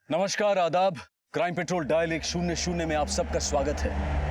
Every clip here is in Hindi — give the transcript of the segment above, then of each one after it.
नमस्कार, आदाब। क्राइम पेट्रोल डायल 100 में आप सबका स्वागत है।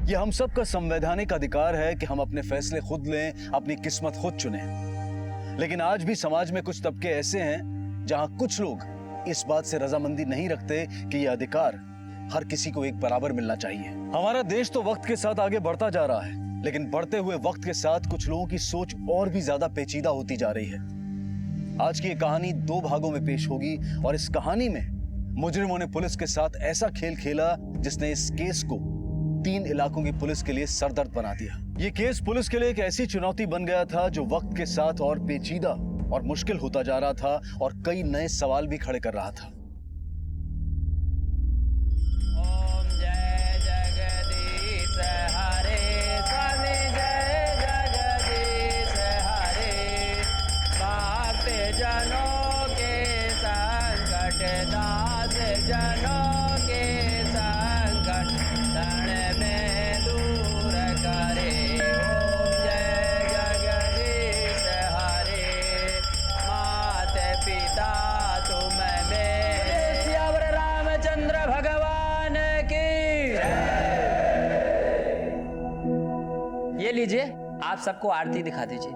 यह हम सबका संवैधानिक अधिकार है कि हम अपने फैसले खुद लें, अपनी किस्मत खुद चुनें। लेकिन आज भी समाज में कुछ तबके ऐसे हैं जहां कुछ लोग इस बात से रजामंदी नहीं रखते कि यह अधिकार हर किसी को एक बराबर मिलना चाहिए। हमारा देश तो वक्त के साथ आगे बढ़ता जा रहा है, लेकिन बढ़ते हुए वक्त के साथ कुछ लोगों की सोच और भी ज्यादा पेचीदा होती जा रही है। आज की ये कहानी 2 भागों में पेश होगी और इस कहानी में मुजरिमों ने पुलिस के साथ ऐसा खेल खेला जिसने इस केस को 3 इलाकों की पुलिस के लिए सरदर्द बना दिया। ये केस पुलिस के लिए एक ऐसी चुनौती बन गया था जो वक्त के साथ और पेचीदा और मुश्किल होता जा रहा था और कई नए सवाल भी खड़े कर रहा था। ओम जय जगदीश हरे, स्वामी जय जगदीश हरे। भक्त जनों के संकट, दास जनों के संकट क्षण में दूर करे। ओम जय जगदीश हरे, माता पिता तुम मेरे, सियावर रामचंद्र भगवान की। ये लीजिए, आप सबको आरती दिखा दीजिए।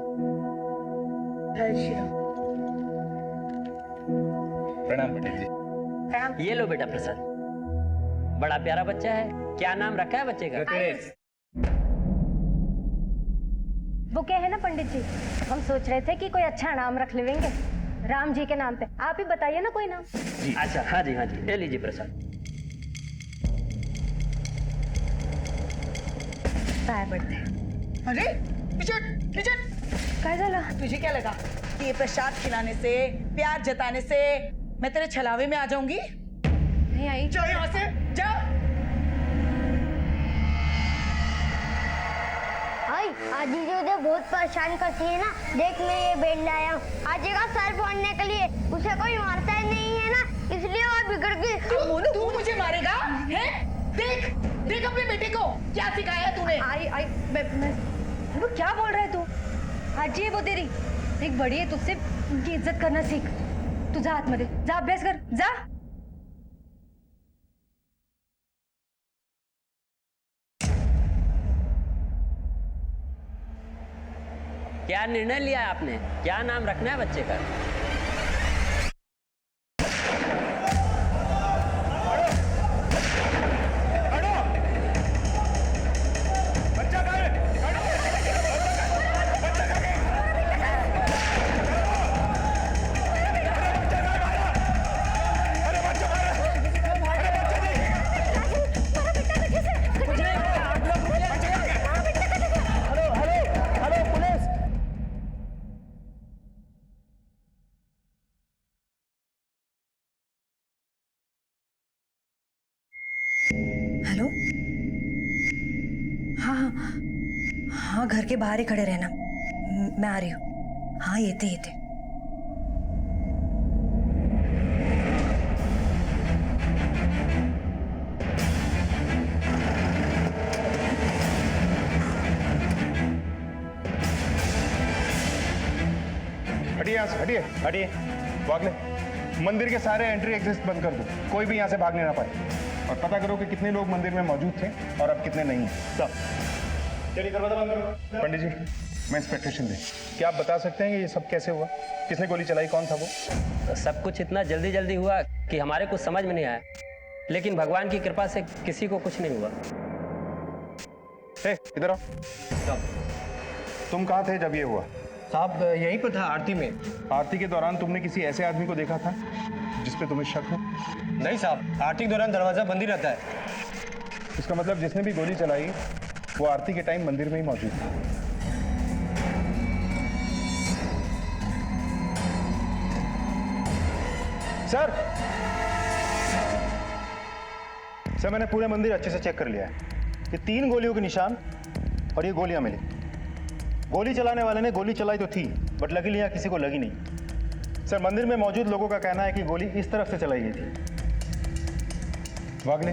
प्रणाम पंडित जी। ये लो बेटा प्रसाद। बड़ा प्यारा बच्चा है। क्या नाम रखा है बच्चे का? वो क्या है ना पंडित जी, हम सोच रहे थे कि कोई अच्छा नाम रख लेंगे राम जी के नाम पे। आप ही बताइए ना कोई नाम। जी अच्छा, हाँ जी हाँ जी, ले लीजिए प्रसाद। काय बढ़ते अरे काय झालं? तुझे क्या लगा कि ये प्रसाद खिलाने से, प्यार जताने से मैं तेरे छलावे में आ जाऊंगी? नहीं आई। जाओ यहाँ से, जाओ। आई आजी जी उसे बहुत परेशान करती है ना। देख मैं ये बेड लाया हूँ आजी का सर फोड़ने के लिए। उसे कोई मारता ही नहीं है ना, इसलिए वो बिगड़ गई। तू मुझे मारेगा? हैं? देख देख अपने बेटे को क्या सिखाया है तूने। आई मैं वो क्या बोल रहा है तू? आजी है वो तेरी, एक बड़ी है, तुझसे उनकी इज्जत करना सीख। तू जा आतमध्ये, जा अभ्यास कर, जा। क्या निर्णय लिया है आपने? क्या नाम रखना है बच्चे का? हेलो, हाँ हाँ हाँ, घर के बाहर ही खड़े रहना, मैं आ रही हूँ। हाँ ये थे। हटिए यहाँ से, हटिए हटिए। भाग ले। मंदिर के सारे एंट्री एग्जिट बंद कर दो, कोई भी यहाँ से भागने ना पाए। और पता करो कि कितने लोग मंदिर में मौजूद थे और अब कितने नहीं। सब चलिए, दरवाजा बंद करो। पंडित जी, मैं इंस्पेक्टेशन दें। क्या आप बता सकते हैं कि ये सब कैसे हुआ? किसने गोली चलाई, कौन था वो? तो सब कुछ इतना जल्दी जल्दी हुआ कि हमारे कुछ समझ में नहीं आया, लेकिन भगवान की कृपा से किसी को कुछ नहीं हुआ। इधर आओ। तुम कहाँ थे जब ये हुआ? साहब यहीं पर था, आरती में। आरती के दौरान तुमने किसी ऐसे आदमी को देखा था जिस पे तुम्हें शक हो? नहीं साहब, आरती के दौरान दरवाजा बंद ही रहता है। इसका मतलब जिसने भी गोली चलाई वो आरती के टाइम मंदिर में ही मौजूद था। सर मैंने पूरे मंदिर अच्छे से चेक कर लिया है। ये 3 गोलियों के निशान और ये गोलियां मिली। गोली चलाने वाले ने गोली चलाई तो थी, बट लकीली यहाँ किसी को लगी नहीं। सर, मंदिर में मौजूद लोगों का कहना है कि गोली इस तरफ से चलाई गई थी। वागले,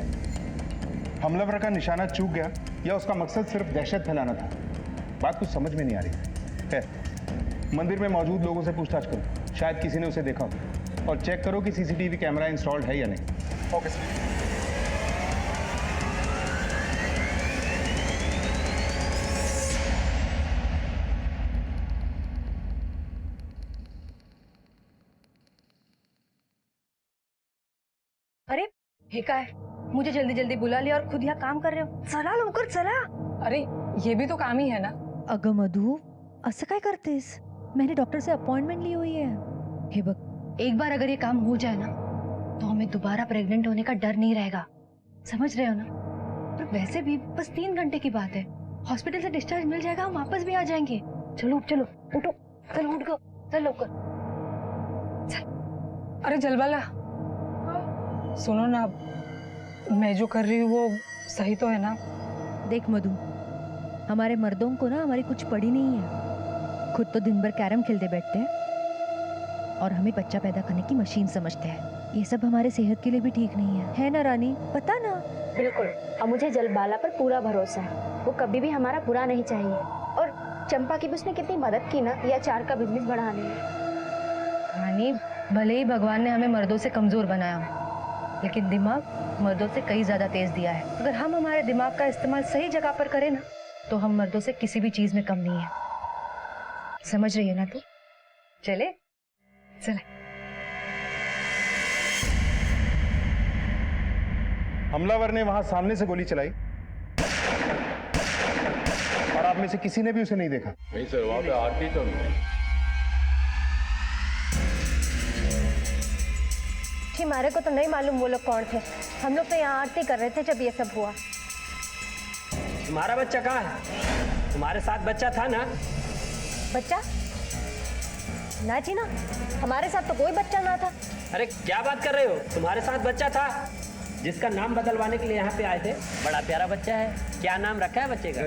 हमलावर का निशाना चूक गया या उसका मकसद सिर्फ दहशत फैलाना था? बात कुछ समझ में नहीं आ रही है। मंदिर में मौजूद लोगों से पूछताछ करो, शायद किसी ने उसे देखा हो। और चेक करो कि सीसीटीवी कैमरा इंस्टॉल्ड है या नहीं। Okay sir. अरे हे काय, मुझे जल्दी जल्दी बुला लिया और खुद यहाँ काम कर रहे हो। चला लवकर चला। अरे ये भी तो काम ही है ना। अगं मधु, असं काय करतेस? मैंने डॉक्टर से अपॉइंटमेंट ली हुई है। हे बघ, एक बार अगर ये काम हो जाए ना तो हमें दोबारा प्रेग्नेंट होने का डर नहीं रहेगा, समझ रहे हो ना? पर वैसे भी बस 3 घंटे की बात है, हॉस्पिटल से डिस्चार्ज मिल जाएगा, हम वापस भी आ जाएंगे। चलो चलो उठो, चलो उठ गो, चल लवकर। अरे जलबाला, सुनो ना, मैं जो कर रही हूँ वो सही तो है ना? देख मधु, हमारे मर्दों को ना हमारी कुछ पड़ी नहीं है। खुद तो दिन भर कैरम खेलते बैठते हैं और हमें बच्चा पैदा करने की मशीन समझते हैं। ये सब हमारे सेहत के लिए भी ठीक नहीं है ना रानी? पता ना? बिल्कुल। और मुझे जलबाला पर पूरा भरोसा है, वो कभी भी हमारा बुरा नहीं चाहिए। और चंपा की भी उसने कितनी मदद की ना ये अचार का बिजनेस बढ़ाने में। रानी, भले ही भगवान ने हमें मर्दों से कमजोर बनाया हो, लेकिन दिमाग मर्दों से कई ज्यादा तेज दिया है। अगर हम हमारे दिमाग का इस्तेमाल सही जगह पर करें ना तो हम मर्दों से किसी भी चीज में कम नहीं है। समझ रही है ना तू? चले चले। हमलावर ने वहां सामने से गोली चलाई और आप में से किसी ने भी उसे नहीं देखा? नहीं सर, वहां पे आरती तो नहीं। हमारे को तो नहीं मालूम वो लोग कौन थे। हम लोग तो यहाँ आरती कर रहे थे जब ये सब हुआ। तुम्हारा बच्चा कहाँ है? तुम्हारे साथ बच्चा था ना? बच्चा ना जी ना, हमारे साथ तो कोई बच्चा ना था। अरे क्या बात कर रहे हो? तुम्हारे साथ बच्चा था, जिसका नाम बदलवाने के लिए यहाँ पे आए थे। बड़ा प्यारा बच्चा है। क्या नाम रखा है बच्चे का?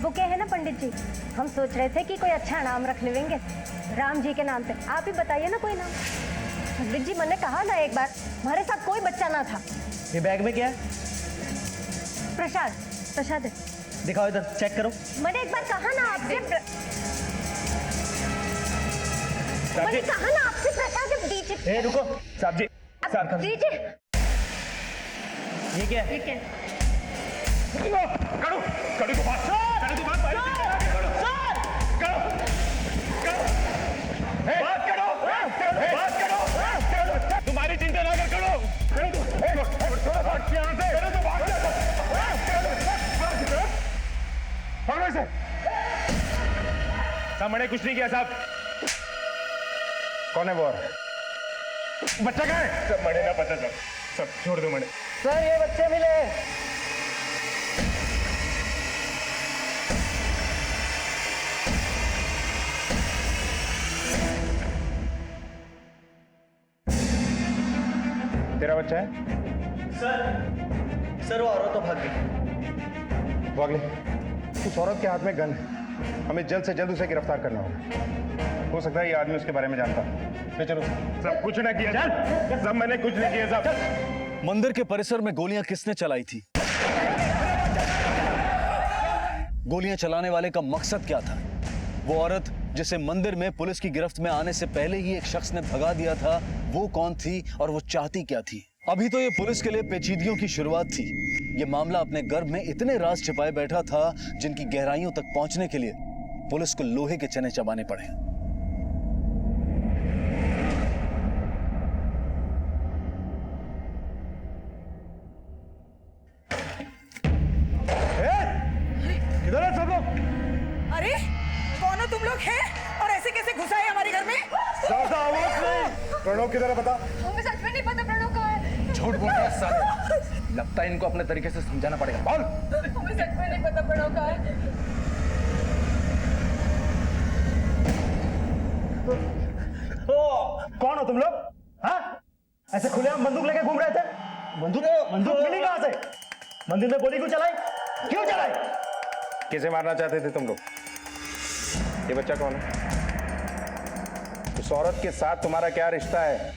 वो क्या है ना पंडित जी, हम सोच रहे थे कि कोई अच्छा नाम रख लेंगे राम जी के नाम पे। आप ही बताइए ना कोई नाम। पंडित जी, मैंने कहा ना एक बार, हमारे साथ कोई बच्चा ना था। ये बैग में क्या है? प्रसाद, प्रसाद है। दिखाओ इधर, चेक करो। मैंने एक बार कहा ना आपसे, मैंने कहा ना आपसे प्रसाद दीजिए। रुको साहब जी, साहब दीजिए। ये क्या है? ठीक है। करो, करो तो बात, करो तो बात, बात करो, बात करो, तुम्हारी चिंता ना कर, करो, साहब मैंने कुछ नहीं किया साहब। कौन है वो? बच्चा कहाँ है? सब मैंने ना पता सब छोड़ दो मैंने। सर ये बच्चे मिले। तेरा बच्चा है? सर वो औरत तो भाग गई। वागले, उस औरत के हाथ में गन है, हमें जल्द से जल्द उसे गिरफ्तार करना होगा। हो सकता है ये आदमी उसके बारे में जानता। चलो, सब कुछ ना किया, सब मैंने कुछ नहीं किया साहब। मंदिर के परिसर में गोलियां किसने चलाई थी? गोलियां चलाने वाले का मकसद क्या था? वो औरत जिसे मंदिर में पुलिस की गिरफ्त में आने से पहले ही एक शख्स ने भगा दिया था, वो कौन थी और वो चाहती क्या थी? अभी तो ये पुलिस के लिए पेचीदगियों की शुरुआत थी। ये मामला अपने गर्भ में इतने राज छिपाए बैठा था जिनकी गहराइयों तक पहुंचने के लिए पुलिस को लोहे के चने चबाने पड़े। किधर है सब लोग? अरे कौन हो तुम लोग हैं और ऐसे कैसे घुसा है हमारे घर में? ज्यादा आवाज नहीं। प्रणव किधर है बता? हमें सच में नहीं पता प्रणव कहाँ है। झूठ बोल रहा है साले। लगता है इनको अपने तरीके से समझाना पड़ेगा। बोल। हमें सच में नहीं पता प्रणव कहाँ है। कौन हो तुम लोग? हाँ? ऐसे खुलेआम बंदूक लेके घूम रहे थे? बंदूक मिली कहाँ से? मंदिर में गोली क्यों चलाई? क्यों चलाए? किसे मारना चाहते थे तुम लोग? ये बच्चा कौन है? उस औरत के साथ तुम्हारा क्या रिश्ता है?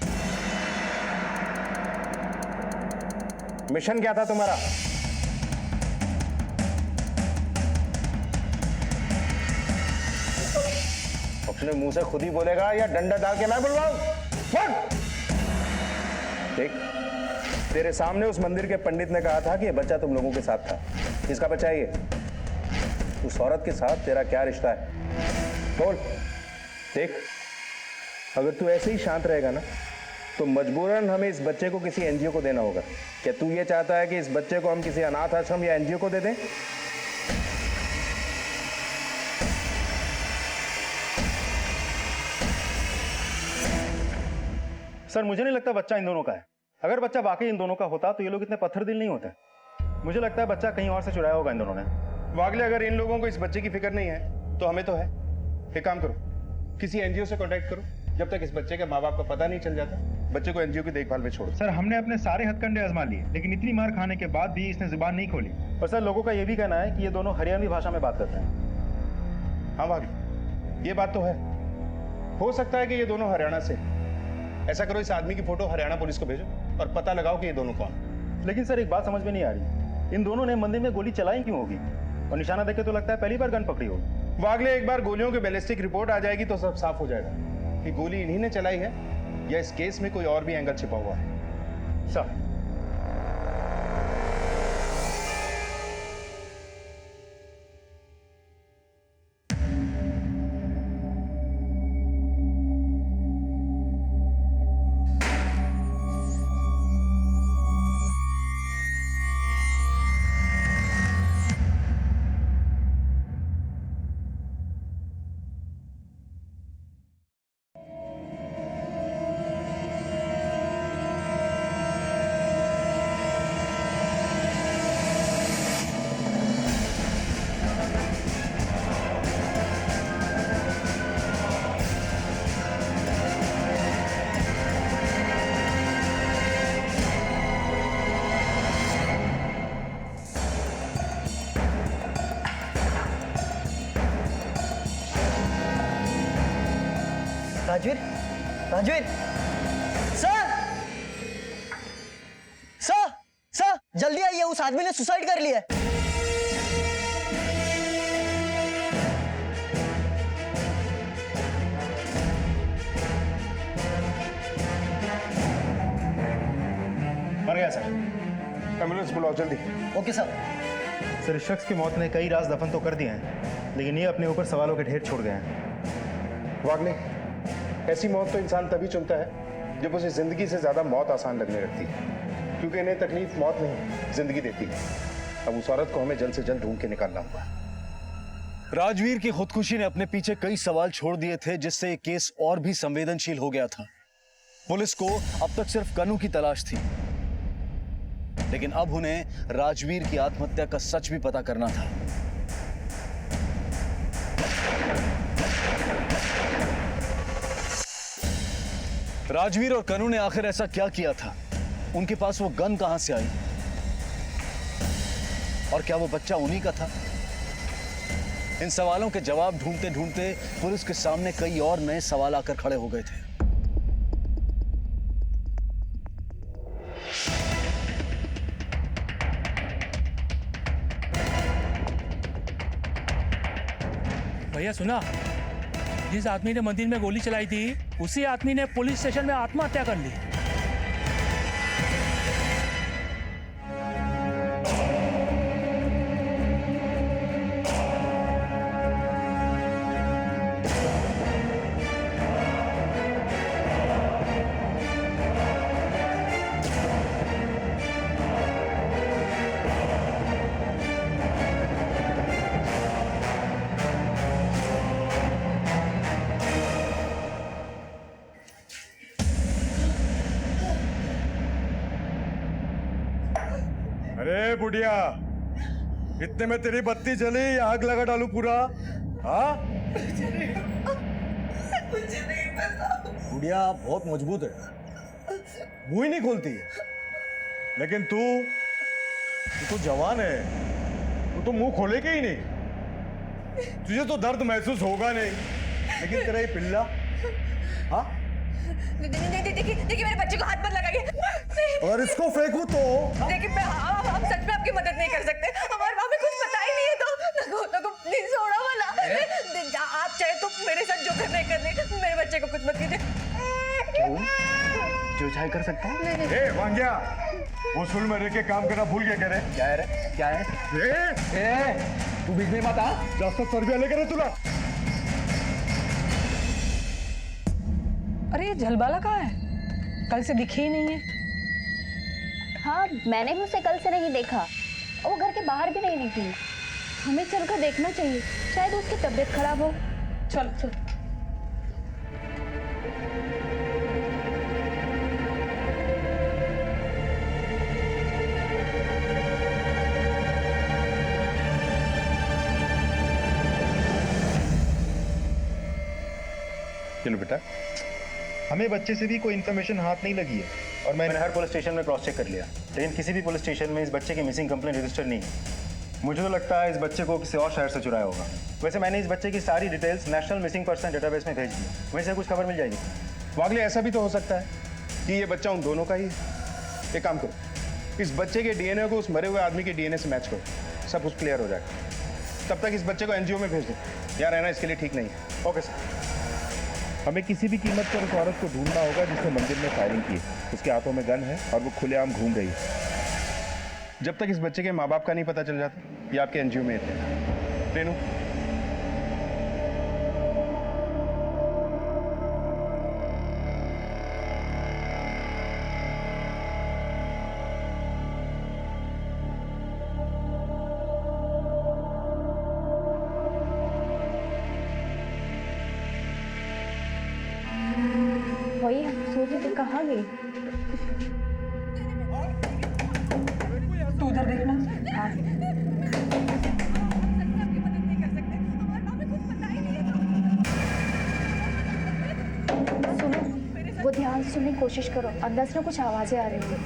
मिशन क्या था तुम्हारा? अपने मुंह से खुद ही बोलेगा या डंडा डाल के मैं बुलवाऊं? देख, तेरे सामने उस मंदिर के पंडित ने कहा था कि ये बच्चा तुम लोगों के साथ था। किसका बच्चा है ये? उस औरत के साथ तेरा क्या रिश्ता है? बोल। देख, अगर तू ऐसे ही शांत रहेगा ना तो मजबूरन हमें इस बच्चे को किसी एनजीओ को देना होगा। क्या तू ये चाहता है कि इस बच्चे को हम किसी अनाथ आश्रम या एनजीओ को दे दें? सर मुझे नहीं लगता बच्चा इन दोनों का है। अगर बच्चा वाकई इन दोनों का होता तो ये लोग इतने पत्थर दिल नहीं होते। मुझे लगता है बच्चा कहीं और से चुराया होगा इन दोनों ने। वागले, अगर इन लोगों को इस बच्चे की फिक्र नहीं है तो हमें तो है। एक काम करो, किसी एनजीओ से कांटेक्ट करो। जब तक इस बच्चे के माँ बाप का पता नहीं चल जाता, बच्चे को एनजीओ की देखभाल में छोड़ो। सर हमने अपने सारे हथकंडे आजमा लिए, लेकिन इतनी मार खाने के बाद भी इसने जुबान नहीं खोली। और सर लोगों का ये भी कहना है कि ये दोनों हरियाणवी भाषा में बात करते हैं। हाँ वागले, ये बात तो है। हो सकता है कि ये दोनों हरियाणा से। ऐसा करो, इस आदमी की फोटो हरियाणा पुलिस को भेजो और पता लगाओ कि ये दोनों कौन। लेकिन सर एक बात समझ में नहीं आ रही, इन दोनों ने मंदिर में गोली चलाई क्यों होगी? और निशाना देख के तो लगता है पहली बार गन पकड़ी होगी। वागले, एक बार गोलियों की बैलिस्टिक रिपोर्ट आ जाएगी तो सब साफ हो जाएगा कि गोली इन्हीं ने चलाई है या इस केस में कोई और भी एंगल छिपा हुआ है। Sir Rajveer, Rajveer, sir, sir, sir, जल्दी आइए, उस आदमी ने सुसाइड कर लिया है। मर गया सर, एम्बुलेंस बुलाओ जल्दी। Okay sir. सर इस शख्स की मौत ने कई राज दफन तो कर दिए हैं, लेकिन ये अपने ऊपर सवालों के ढेर छोड़ गए हैं। वागले, ऐसी मौत तो इंसान तभी चुनता है जब उसे जिंदगी से ज्यादा मौत आसान लगने लगती है, क्योंकि इन्हें तकलीफ मौत नहीं जिंदगी देती है। अब उस औरत को हमें जल्द से जल्द ढूंढ के निकालना होगा। राजवीर की खुदकुशी ने अपने पीछे कई सवाल छोड़ दिए थे, जिससे ये केस और भी संवेदनशील हो गया था। पुलिस को अब तक सिर्फ कनू की तलाश थी, लेकिन अब उन्हें राजवीर की आत्महत्या का सच भी पता करना था। राजवीर और कनू ने आखिर ऐसा क्या किया था? उनके पास वो गन कहां से आई? और क्या वो बच्चा उन्हीं का था? इन सवालों के जवाब ढूंढते ढूंढते पुलिस के सामने कई और नए सवाल आकर खड़े हो गए थे। भैया सुना, जिस आदमी ने मंदिर में गोली चलाई थी उसी आदमी ने पुलिस स्टेशन में आत्महत्या कर ली। अरे बुढ़िया, इतने में तेरी बत्ती जली, आग लगा डालू पूरा? हाँ? गुड़िया बहुत मजबूत है, मुंह ही नहीं खोलती। लेकिन तू तो जवान है, तू तो मुंह खोलेगी ही नहीं। तुझे तो दर्द महसूस होगा नहीं, लेकिन तेरा ये पिल्ला, हाँ? देखिए मेरे बच्चे को हाथ मत लगाइए। अगर इसको फेंकूं तो? देखिए हम सच में आपकी मदद नहीं कर सकते। हमारे माँ में कुछ पता ही नहीं है तो प्लीज छोड़ो वाला। आप चाहे तो मेरे साथ जो करने मेरे बच्चे को कुछ मत कीजिए। जो चाहे कर सकता है। ए वांग्या, वो सुल में रह के काम करना भूल गया। करे क्या है रे? क्या है? ए, तू बीच में मत आ। जास्त सर्विया लेकर है तुला। अरे ये जलबाला कहाँ है? कल से दिखी ही नहीं है। हाँ, मैंने भी उसे कल से नहीं देखा और वो घर के बाहर भी नहीं निकली। हमें चलकर देखना चाहिए, शायद उसकी तबीयत खराब हो। चल चल। चलो बेटा। हमें बच्चे से भी कोई इन्फॉर्मेशन हाथ नहीं लगी है और मैंने हर पुलिस स्टेशन में क्रॉस चेक कर लिया, लेकिन किसी भी पुलिस स्टेशन में इस बच्चे की मिसिंग कंप्लेंट रजिस्टर नहीं है। मुझे तो लगता है इस बच्चे को किसी और शहर से चुराया होगा। वैसे मैंने इस बच्चे की सारी details national missing person database में भेज दी, वहीं से कुछ खबर मिल जाएगी। वागले, ऐसा भी तो हो सकता है कि ये बच्चा उन दोनों का ही है। एक काम करो, इस बच्चे के डीएनए को उस मरे हुए आदमी के डीएनए से मैच करो, सब कुछ क्लियर हो जाएगा। तब तक इस बच्चे को एनजीओ में भेज दो, यहाँ रहना इसके लिए ठीक नहीं है। Okay sir. हमें किसी भी कीमत पर उस औरत को ढूंढना होगा जिसने मंदिर में फायरिंग की। उसके हाथों में गन है और वो खुलेआम घूम रही है। जब तक इस बच्चे के माँ बाप का नहीं पता चल जाता, ये आपके एनजीओ में थे। रेनू, वही सोची तो कहाँ गई? तू उधर देखना। हाँ। सुनो, वो ध्यान से सुनने की कोशिश करो, अंदर से ना कुछ आवाजें आ रही हैं।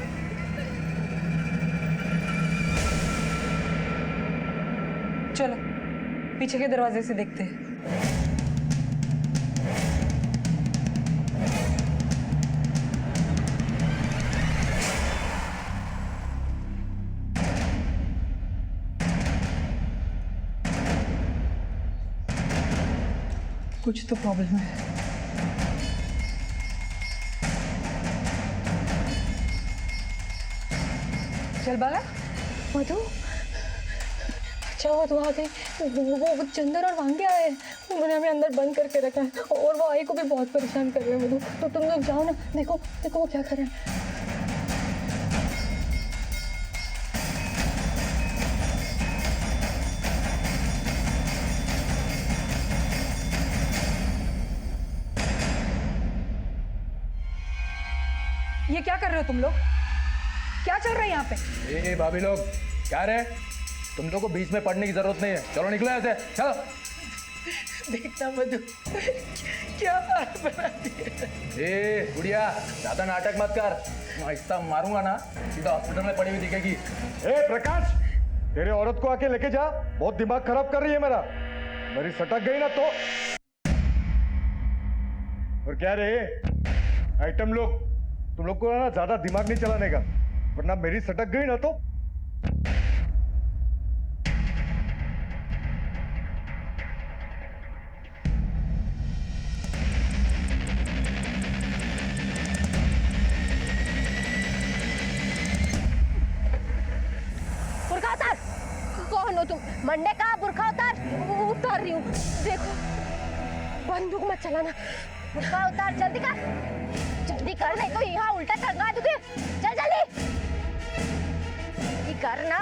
चलो पीछे के दरवाजे से देखते हैं। कुछ तो प्रॉब्लम है। चल बाला, मधु, अच्छा हुआ तू आ गई। वो चंदर और वांगे आए, उन्होंने हमें अंदर बंद करके रखा है और वो आई को भी बहुत परेशान कर रहे हैं। मधु, तो तुम लोग जाओ ना, देखो देखो वो क्या कर रहे हैं। ये क्या कर रहे हो तुम लोग? क्या चल रहा है यहाँ पे? ए भाभी लोग, क्या रे? तुम लोग को बीच में पढ़ने की जरूरत नहीं है, चलो निकलो ऐसे, चलो। देखना मधु, क्या हाल बना दिया। ए गुड़िया, ज्यादा नाटक मत कर, ऐसा मारूंगा ना सीधा हॉस्पिटल में पड़ी हुई दिखेगी। ए प्रकाश, तेरे औरत को आके लेके जा, बहुत दिमाग खराब कर रही है मेरा। मेरी सटक गई ना तो। और क्या रे आइटम लोग, तुम लोग को ना ज्यादा दिमाग नहीं चलाने का, वरना मेरी सटक गई ना तो। बुर्खा उतार। कौन हो तुम? मंडे का बुर्खा उतार। उतार रही हूँ, देखो बंदूक मत चलाना। बुर्खा उतार, जल्दी कर, जल्दी कर, नहीं तो यहाँ उल्टा टंगा दूंगी। चल जल्दी, ये करना।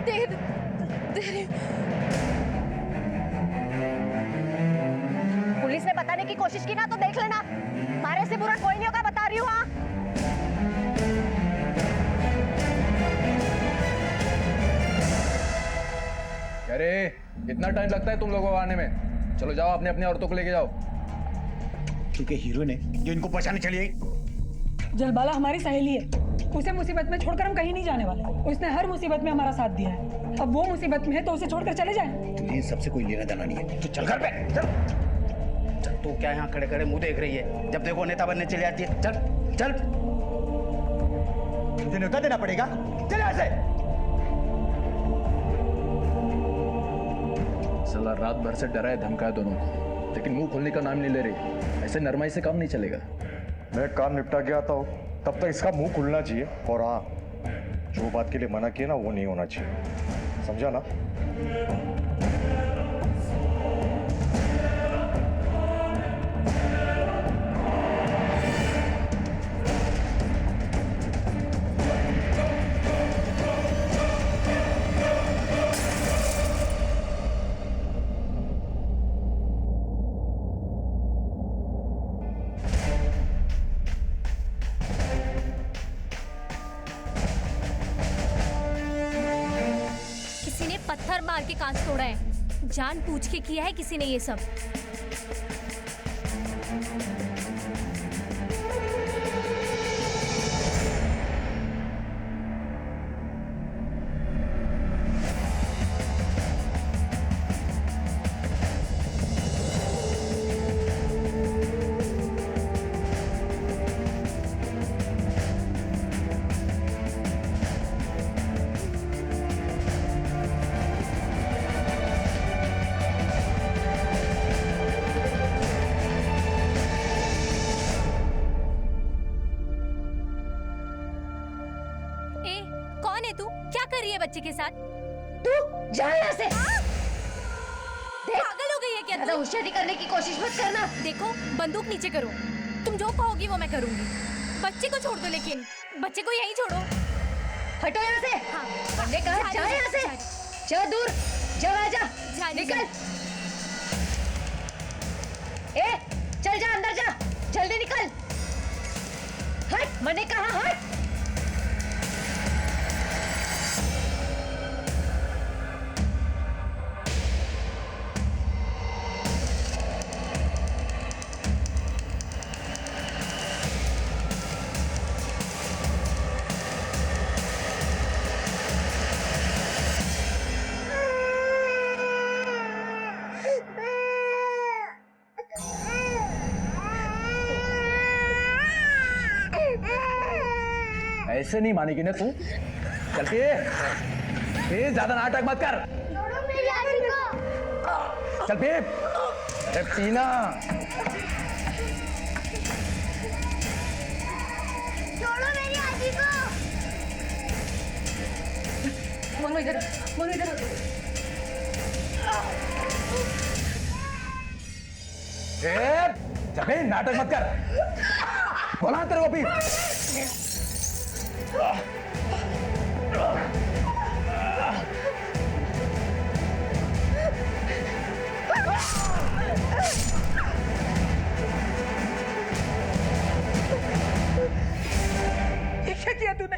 दे रही हूँ। पुलिस ने बताने की कोशिश की ना तो देख लेना, मारे से बुरा कोई नहीं होगा, बता रही हूँ। हाँ, अरे इतना टाइम लगता है तुम लोगों को आने में? चलो जाओ, अपने अपनी औरतों को लेके जाओ। क्योंकि हीरो ने जो इनको पहचाने चली आई। जलबाला हमारी सहेली है, उसे मुसीबत में छोड़कर हम कहीं नहीं जाने वाले। उसने हर मुसीबत में हमारा साथ दिया है, अब वो मुसीबत में है तो उसे छोड़कर चले जाएं। तुम्हें सबसे कोई लेना देना नहीं है। तू चल घर पे चल। चल तू क्या यहाँ खड़े खड़े मुंह देख रही है? जब देखो नेता बनने चली जाती है। चल चल। तुझे न्योता देना पड़ेगा, चल यहाँ से। साला रात भर से डराया धमकाया दोनों को, लेकिन मुंह खोलने का नाम नहीं ले रही। ऐसे नरमाई से काम नहीं चलेगा। मैं काम निपटा के आता हूँ, तब तक इसका मुंह खुलना चाहिए। और हाँ, जो बात के लिए मना किया ना वो नहीं होना चाहिए, समझा ना? पत्थर मार के कांच तोड़ा है, जान पूछ के किया है किसी ने ये सब। बच्चे के साथ तू जा यहाँ से। पागल हो गई है क्या? ज्यादा होशियारी करने की कोशिश मत करना। देखो बंदूक नीचे करो, तुम जो कहोगी वो मैं करूंगी। बच्चे को छोड़ दो, लेकिन बच्चे को यहीं छोड़ो। हटो यहाँ से। हाँ। मैंने कहा जा यहाँ से। जा दूर, जा आजा, निकल। ए, चल जा अंदर जा, जल्दी निकल। हट, मैंने कहा हट। ऐसे नहीं मानेगी ना तू? चल के ज्यादा नाटक मत कर। चल पे पीना। छोड़ो मेरी आजी को। मोनू इधर, मोनू इधर। चल पे नाटक मत कर। बोला तेरे को भी। ये क्या किया तूने?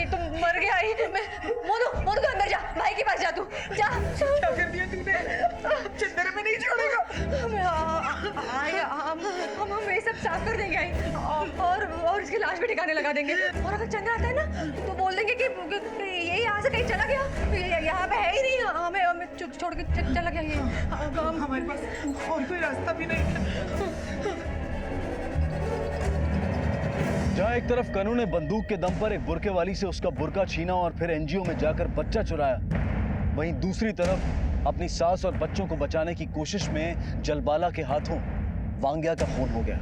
तुम मर गया। मोनू मोनू तो अंदर जा, भाई के पास जा। तू जा। क्या कर दिया तूने? चंदर में नहीं छोड़ेगा। हम ये सब साफ कर देंगे और इसकी लाश भी ठिकाने लगा देंगे। और अगर चंद्र आता है ना तो बोल देंगे कि ये यहाँ से कहीं चला गया, यहाँ पे है ही नहीं, हमें छोड़ के चला गया। ये हमारे पास और कोई रास्ता भी नहीं है। जहाँ एक तरफ कनू ने बंदूक के दम पर एक बुरके वाली से उसका बुरका छीना और फिर एनजीओ में जाकर बच्चा चुराया, वहीं दूसरी तरफ अपनी सास और बच्चों को बचाने की कोशिश में जलबाला के हाथों वांग्या का खून हो गया।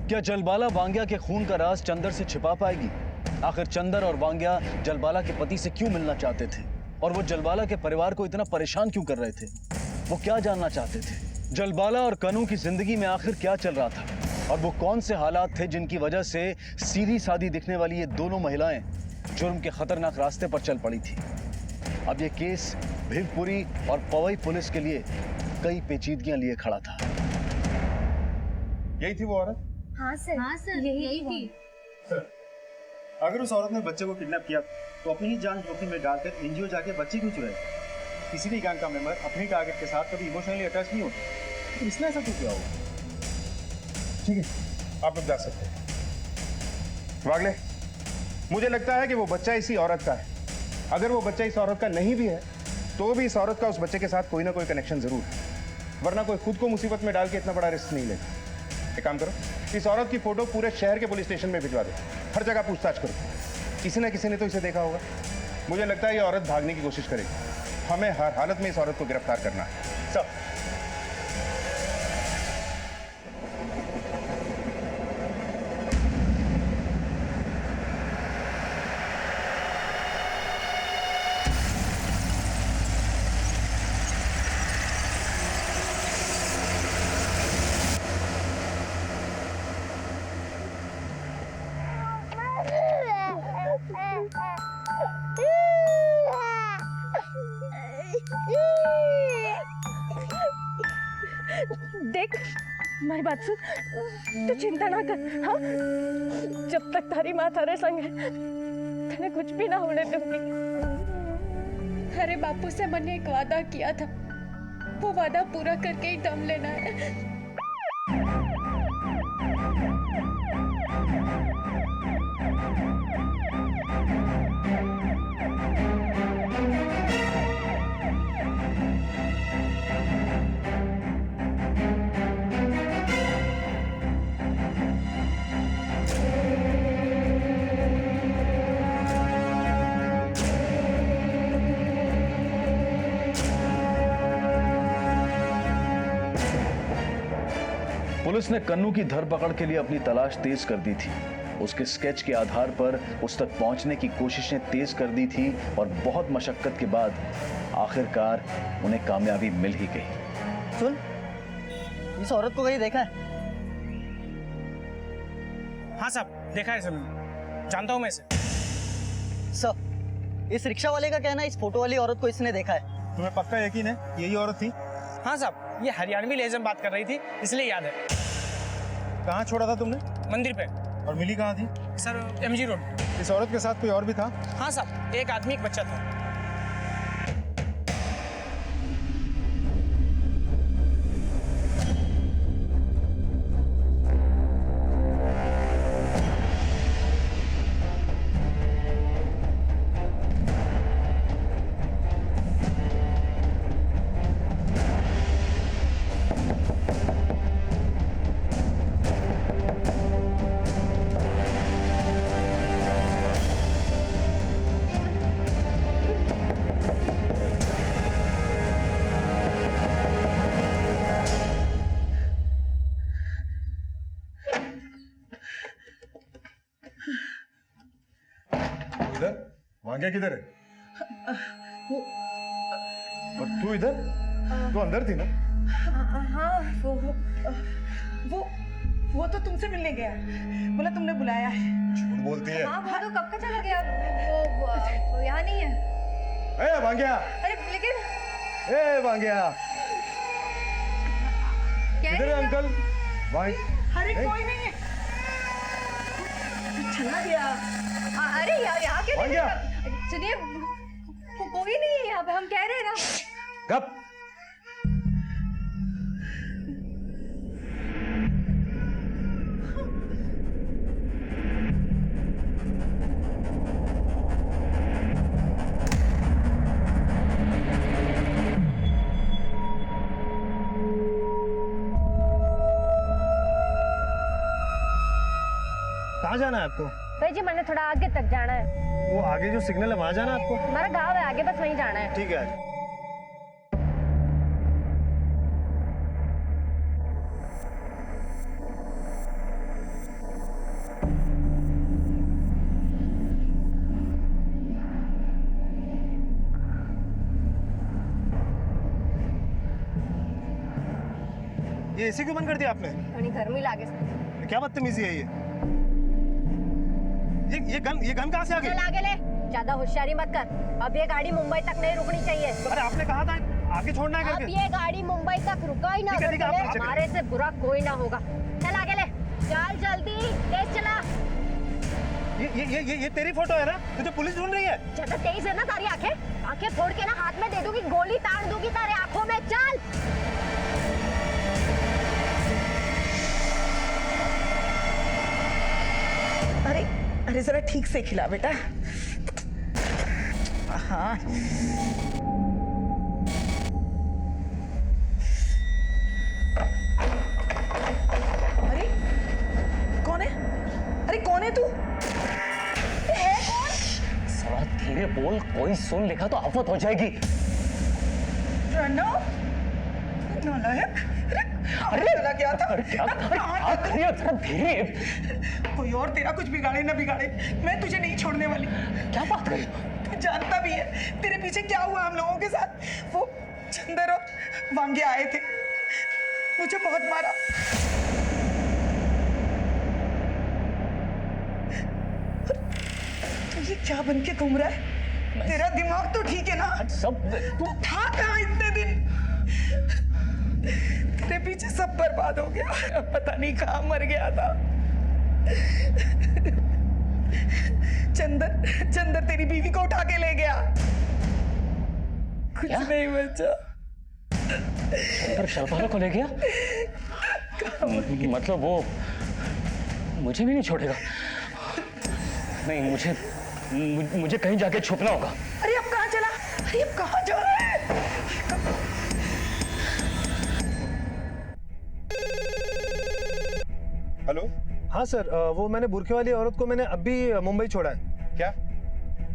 क्या जलबाला वांग्या के खून का राज चंदर से छिपा पाएगी? आखिर चंदर और वांग्या जलबाला के पति से क्यों मिलना चाहते थे और वो जलबाला के परिवार को इतना परेशान क्यों कर रहे थे? वो क्या जानना चाहते थे? जलबाला और कनू की जिंदगी में आखिर क्या चल रहा था और वो कौन से हालात थे जिनकी वजह से सीधी सादी दिखने वाली ये दोनों महिलाएं जुर्म के खतरनाक रास्ते पर चल पड़ी थी? अब ये केस भिवपुरी और पवई पुलिस के लिए कई पेचीदगियां लिए खड़ा था। यही थी वो औरत? हाँ सर, यही थी। सर, अगर उस औरत ने बच्चे को किडनैप किया तो अपनी ही जान जोखिम में डालकर एनजीओ जाके बच्चे क्यों चुराए? किसी भी गैंग का मेंबर अपनी टारगेट के साथ कभी इमोशनली अटैच नहीं होता, तो इसने ऐसा क्यों किया होगा? ठीक है, आप लोग जा सकते हैं। वागले, मुझे लगता है कि वो बच्चा इसी औरत का है। अगर वो बच्चा इस औरत का नहीं भी है तो भी इस औरत का उस बच्चे के साथ कोई ना कोई कनेक्शन जरूर है, वरना कोई खुद को मुसीबत में डाल के इतना बड़ा रिस्क नहीं लेगा। एक काम करो, इस औरत की फोटो पूरे शहर के पुलिस स्टेशन में भिजवा दो, हर जगह पूछताछ करो, किसी ना किसी ने तो इसे देखा होगा। मुझे लगता है ये औरत भागने की कोशिश करेगी, हमें हर हालत में इस औरत को गिरफ्तार करना है। सब देख, हमारी बात सुन, तू चिंता ना कर। हाँ, जब तक तारी माँ थारे संग है तने कुछ भी ना होने दूंगी। अरे बापू से मैंने एक वादा किया था, वो वादा पूरा करके ही दम लेना है। पुलिस ने कन्नू की धरपकड़ के लिए अपनी तलाश तेज कर दी थी। उसके स्केच के आधार पर उस तक पहुंचने की कोशिशें तेज कर दी थी और बहुत मशक्कत के बाद आखिरकार उन्हें कामयाबी मिल ही गई। सुन, इस औरत को कहीं देखा है? हाँ साहब, देखा है सर, जानता हूँ मैं इसे। सर, इस रिक्शा वाले का कहना है इस फोटो वाली औरत को इसने देखा है। तुम्हें पक्का यकीन है यही औरत थी? हाँ साहब, ये हरियाणवी लहजे में बात कर रही थी, इसलिए याद है। कहाँ छोड़ा था तुमने? मंदिर पे। और मिली कहाँ थी? Sir, MG road. इस औरत के साथ कोई और भी था? हाँ साहब, एक आदमी एक बच्चा था। वांग्या किधर है? और तू इधर? तू अंदर थी ना? हाँ, वो तो तुमसे मिलने गया, बोला तुमने बुलाया है। झूठ बोलती है। हाँ, वो तो कब का चला गया, वो यहाँ नहीं है। ए वांग्या! अरे लेकिन ए वांग्या! किधर है अंकल? अरे कोई नहीं है, चला गया। अरे यहाँ के वांग्या! सुनिए, कोई नहीं है यहाँ पे, हम कह रहे हैं ना। कब? कहाँ जाना है आपको? भाई जी, मैंने थोड़ा आगे तक जाना है। वो आगे जो सिग्नल है वहाँ जाना है आपको? हमारा गांव है आगे, बस वहीं जाना है। ठीक है। ये एसी क्यों बंद कर दिया आपने? गर्मी लागे। क्या बदतमीजी है ये गन कहाँ से आ गई? चल आगे ले, ज्यादा होशियारी मत कर। अब ये गाड़ी मुंबई तक नहीं रुकनी चाहिए। अरे आपने कहा था आगे छोड़ना है अब करके। ये गाड़ी मुंबई तक रुका ही ना, ठीक है, ठीक है, आप नीचे हमारे से बुरा कोई ना होगा। चल आगे ले, चल जल्दी, तेज चला। ये तेरी फोटो है ना? तुझे पुलिस ढूंढ रही है। ज्यादा तेज है ना तारी आंखें फोड़ के ना हाथ में दे दूंगी, गोली ताड़ दूंगी तारे आंखों में। चल अरे जरा ठीक से खिला बेटा। हाँ अरे कौन है? अरे कौन है तू? है कौन? साला धीरे बोल, कोई सुन लेगा तो आफत हो जाएगी। प्रणव, नालायक। अरे चला गया था। अरे क्या धीरे। कोई और तेरा कुछ बिगाड़े ना बिगाड़े, मैं तुझे नहीं छोड़ने वाली। क्या बात कर रही हो? तू जानता भी है तेरे पीछे क्या हुआ हम लोगों के साथ। वो चंदर और वांगे आए थे, मुझे बहुत मारा। तू ये क्या बन के घूम रहा है? तेरा दिमाग तो ठीक है ना? सब तू था कहाँ इतने दिन? तेरे पीछे सब बर्बाद हो गया, पता नहीं कहाँ मर गया था। चंदर तेरी बीवी को उठा के ले गया। कुछ नहीं बचा। चंदर शलभाला को ले गया? मतलब वो मुझे भी नहीं छोड़ेगा? नहीं, मुझे कहीं जाके छुपना होगा। अरे अब कहाँ चला? अरे अब कहाँ जा रहा है? हेलो। हाँ सर, वो मैंने बुरखे वाली औरत को मैंने अभी मुंबई छोड़ा है। क्या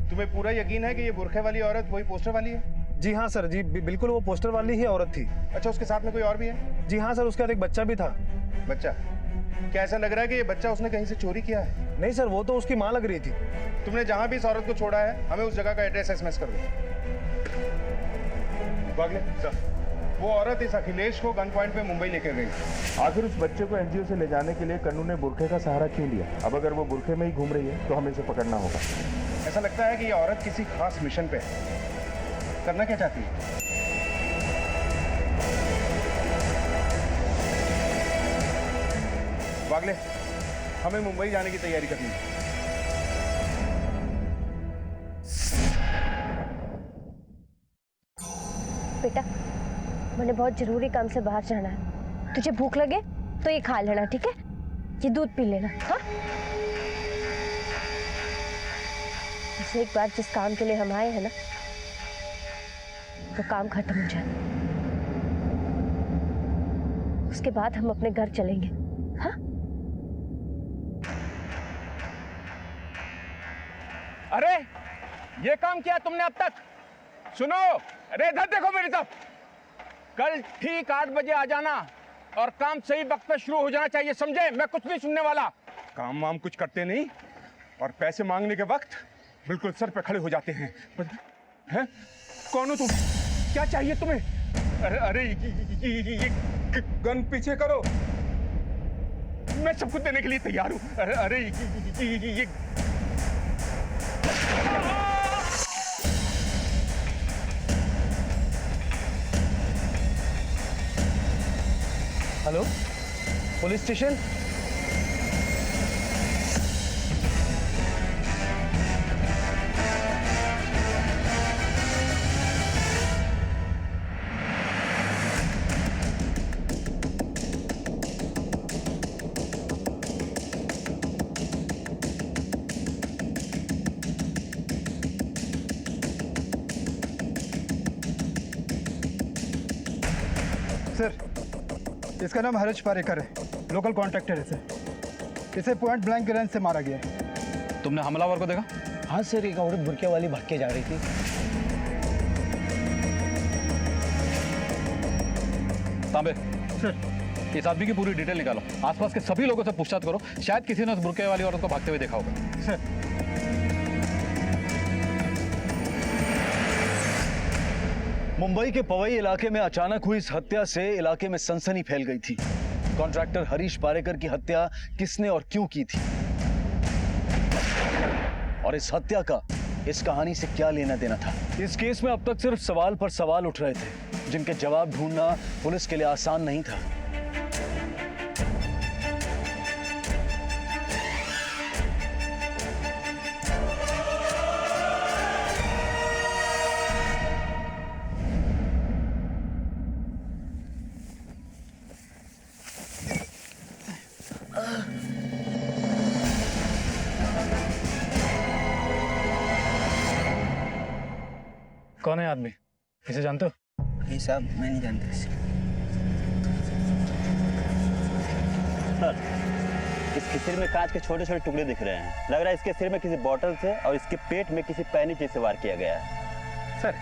तुम्हें पूरा यकीन है कि ये बुरखे वाली औरत वही पोस्टर वाली है? जी हाँ सर, जी बिल्कुल वो पोस्टर वाली ही औरत थी। अच्छा, उसके साथ में कोई और भी है? जी हाँ सर, उसके साथ एक बच्चा भी था। बच्चा? क्या ऐसा लग रहा है कि ये बच्चा उसने कहीं से चोरी किया है? नहीं सर, वो तो उसकी माँ लग रही थी। तुमने जहां भी इस औरत को छोड़ा है हमें उस जगह का एड्रेस एसएमएस कर दो। वागले सर, वो औरत इस अखिलेश को गन पॉइंट पे मुंबई लेकर गई। आखिर उस बच्चे को एनजीओ से ले जाने के लिए कन्नू ने बुरखे का सहारा क्यों लिया? अब अगर वो बुरखे में ही घूम रही है तो हमें इसे पकड़ना होगा। ऐसा लगता है कि ये औरत किसी खास मिशन पे है। करना क्या चाहती है? वागले, हमें मुंबई जाने की तैयारी करनी है। बेटा, मैंने बहुत जरूरी काम से बाहर जाना है। तुझे भूख लगे तो ये खा लेना, ठीक है? ये दूध पी लेना। हाँ, बस एक बार जिस काम के लिए हम आए हैं ना, वो काम खत्म हो जाए, उसके बाद हम अपने घर चलेंगे। हाँ? अरे ये काम किया तुमने अब तक? सुनो, अरे इधर देखो मेरी तरफ। कल ठीक 8 बजे आ जाना और काम सही वक्त पे शुरू हो जाना चाहिए, समझे? मैं कुछ नहीं सुनने वाला। काम वाम कुछ करते नहीं और पैसे मांगने के वक्त बिल्कुल सर पे खड़े हो जाते हैं। हैं? कौन हो तुम? क्या चाहिए तुम्हें? अरे ये गन पीछे करो, मैं सब कुछ देने के लिए तैयार हूँ। अरे ये हेलो, पुलिस स्टेशन? सर, इसका नाम हरीश पारेकर है, लोकल कॉन्ट्रैक्टर है सर। इसे पॉइंट ब्लैंक रेंज से मारा गया है। तुमने हमलावर को देखा? हाँ सर, एक औरत बुरके वाली भाग के जा रही थी। तांबे सर, इस आदमी की पूरी डिटेल निकालो, आसपास के सभी लोगों से पूछताछ करो, शायद किसी ने उस बुरके वाली औरत को भागते हुए देखा होगा। सर, मुंबई के पवई इलाके में अचानक हुई इस हत्या से इलाके में सनसनी फैल गई थी। कॉन्ट्रैक्टर हरीश पारेकर की हत्या किसने और क्यों की थी, और इस हत्या का इस कहानी से क्या लेना देना था? इस केस में अब तक सिर्फ सवाल पर सवाल उठ रहे थे, जिनके जवाब ढूंढना पुलिस के लिए आसान नहीं था। कौन है आदमी? इसे जानते हो? नहीं साहब, मैं नहीं जानता इसे। सर, इसके सिर में कांच के छोटे छोटे टुकड़े दिख रहे हैं। लग रहा है इसके सिर में किसी बोतल से और इसके पेट में किसी पैनी चीज से वार किया गया है। सर,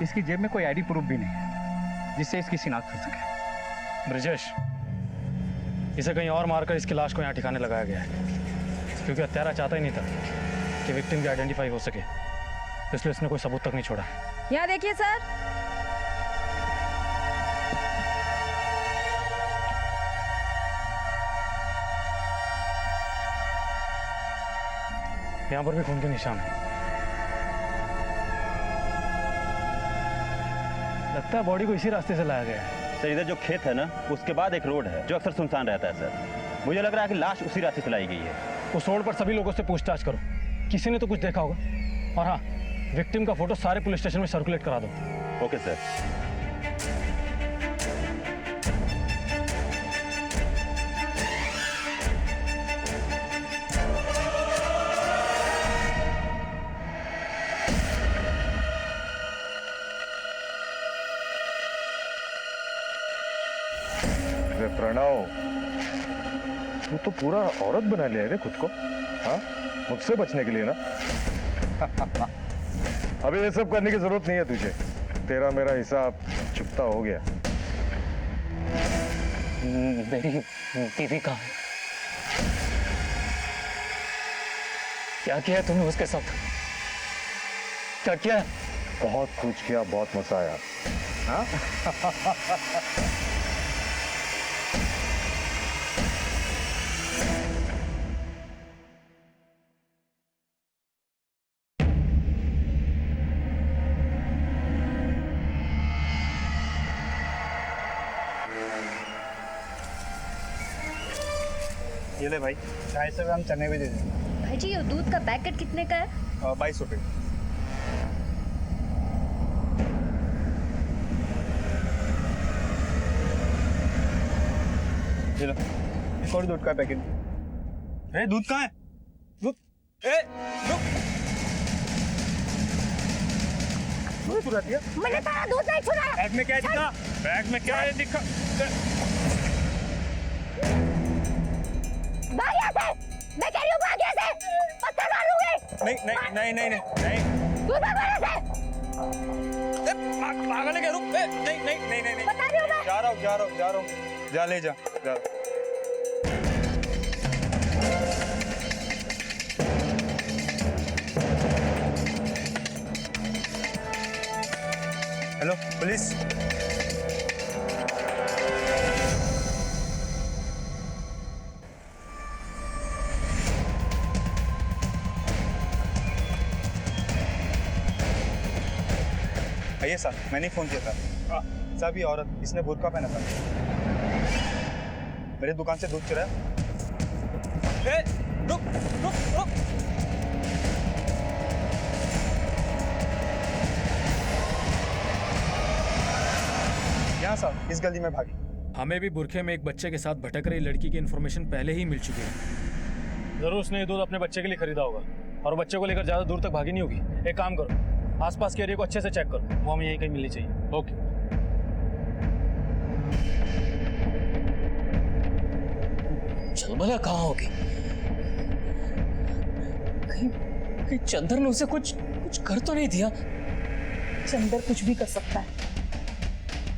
इसकी जेब में कोई आईडी प्रूफ भी नहीं है जिससे इसकी शिनाख्त हो सके। ब्रजेश, इसे कहीं और मारकर इसकी लाश को यहाँ ठिकाने लगाया गया है, क्योंकि हत्यारा चाहता ही नहीं था कि विक्टिम की आइडेंटिफाई हो सके, इसलिए उसने कोई सबूत तक नहीं छोड़ा। यहाँ देखिए सर, यहाँ पर भी खून के निशान है। लगता है बॉडी को इसी रास्ते से लाया गया है। सर, इधर जो खेत है ना, उसके बाद एक रोड है जो अक्सर सुनसान रहता है सर। मुझे लग रहा है कि लाश उसी रास्ते से लाई गई है। उस रोड पर सभी लोगों से पूछताछ करो, किसी ने तो कुछ देखा होगा। और हाँ, विक्टिम का फोटो सारे पुलिस स्टेशन में सर्कुलेट करा दो। Okay sir. प्रणव, तू तो पूरा औरत बना लिया रे खुद को। हाँ, मुझसे बचने के लिए ना। अभी ये सब करने की जरूरत नहीं है तुझे। तेरा मेरा हिसाब चुकता हो गया। मेरी बीवी कहाँ है? क्या किया तुमने उसके साथ? क्या किया? बहुत कुछ किया, बहुत मजा आया। हाँ? ये ले भाई, 250 ग्राम चने भी दे दे। भाई जी, ये दूध का पैकेट कितने का है? 22 रुपये। ये लो, एक और दूध का पैकेट। अरे दूध कहाँ है? दूध, दूध चुरा दिया? मैंने तारा दूध नहीं छुड़ाया। बैग में क्या दिखा? बैग में क्या है दिखा? भाग यहाँ से! मैं कह रही हूँ भाग यहाँ से! पत्थर मारूंगी! नहीं। तू भाग यहाँ से! पागल है क्या? रुक! नहीं। बता रही हूँ मैं! जा रहा हूँ। जा ले जा। Hello police. आइए साहब, मैंने फ़ोन किया था। साहब, ये औरत, इसने बुर्का पहना था, मेरे दुकान से दूध चुराया। रुक। यहाँ साहब, इस गली में भागी। हमें भी बुरखे में एक बच्चे के साथ भटक रही लड़की की इन्फॉर्मेशन पहले ही मिल चुकी है। जरूर उसने ये दूध अपने बच्चे के लिए खरीदा होगा और बच्चे को लेकर ज़्यादा दूर तक भागी नहीं होगी। एक काम करो, आसपास के एरिया को अच्छे से चेक करो, वो हमें यहीं कहीं मिलनी चाहिए। ओके। चलबला कहाँ होगी? कहीं चंदर ने उसे कुछ कर तो नहीं दिया? चंदर कुछ भी कर सकता है।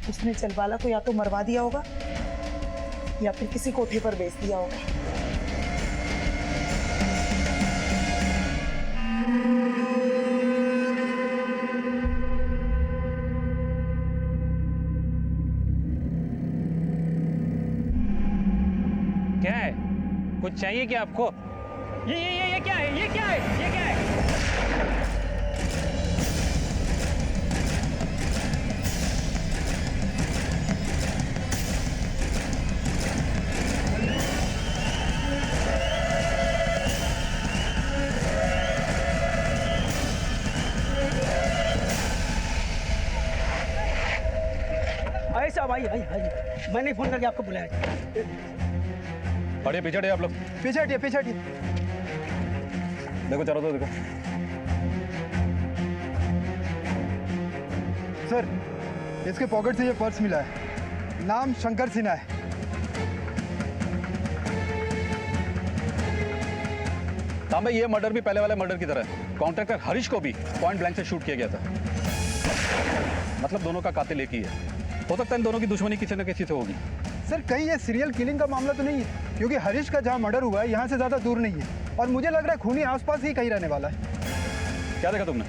उसने चलबाला को या तो मरवा दिया होगा या फिर किसी कोठे पर बेच दिया होगा। क्या है? कुछ चाहिए क्या आपको? ये क्या है? ये क्या है? आइए साहब, आइए। मैंने फोन करके आपको बुलाया। हटिए, पीछे हटिए आप लोग। पीछे हटिए। देखो, चारों तरफ देखो। सर, इसके पॉकेट से ये पर्स मिला है। नाम शंकर सिन्हा है। तांबे, ये मर्डर भी पहले वाले मर्डर की तरह है। कॉन्ट्रैक्टर हरीश को भी पॉइंट ब्लैंक से शूट किया गया था। मतलब दोनों का कातिल एक ही है। हो सकता है इन दोनों की दुश्मनी किसी न किसी से होगी। सर, कहीं ये सीरियल किलिंग का मामला तो नहीं है? क्योंकि हरीश का जहाँ मर्डर हुआ है यहाँ से ज़्यादा दूर नहीं है और मुझे लग रहा है खूनी आसपास ही कहीं रहने वाला है। क्या देखा तुमने?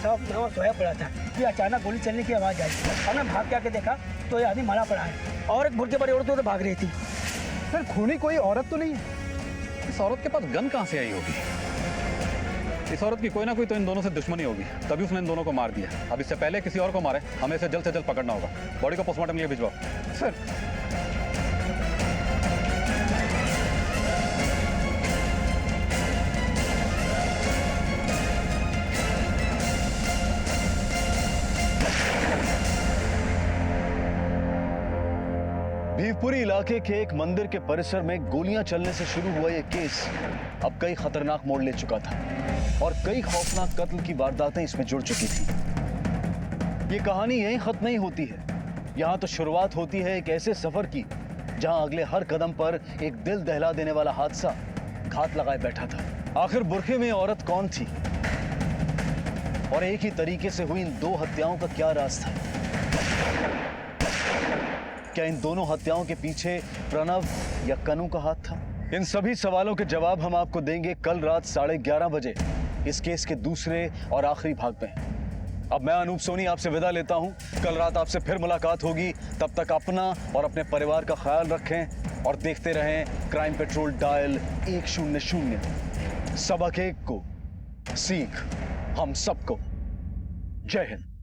साहब, मैं वहाँ सोया पड़ा था कि अचानक गोली चलने की आवाज़ आई और मैं भाग के आके देखा तो ये आदमी मरा पड़ा है और एक भुर्जे बड़ी औरत तो भाग रही थी। सर, खूनी कोई औरत तो नहीं है? इस औरत के पास गन कहाँ से आई होगी? इस औरत की कोई ना कोई तो इन दोनों से दुश्मनी होगी, तभी उसने इन दोनों को मार दिया। अब इससे पहले किसी और को मारे, हमें इसे जल्द से जल्द पकड़ना होगा। बॉडी को पोस्टमार्टम लिए भिजवाओ। सर, भीवपुरी इलाके के एक मंदिर के परिसर में गोलियां चलने से शुरू हुआ यह केस अब कई खतरनाक मोड़ ले चुका था और कई खौफनाक कत्ल की वारदातें इसमें जुड़ चुकी थी। ये कहानी यहीं खत्म नहीं होती है। यहाँ तो शुरुआत होती है एक ऐसे सफर की जहां अगले हर कदम पर एक दिल दहला देने वाला हादसा घात लगाए बैठा था। आखिर बुरखे में औरत कौन थी और एक ही तरीके से हुई इन दो हत्याओं का क्या राज था? क्या इन दोनों हत्याओं के पीछे प्रणव या कनु का हाथ था? इन सभी सवालों के जवाब हम आपको देंगे कल रात 11:30 बजे इस केस के दूसरे और आखिरी भाग में। अब मैं अनूप सोनी आपसे विदा लेता हूं। कल रात आपसे फिर मुलाकात होगी। तब तक अपना और अपने परिवार का ख्याल रखें और देखते रहें क्राइम पेट्रोल डायल 100। सबक एक को सीख हम सबको। जय हिंद।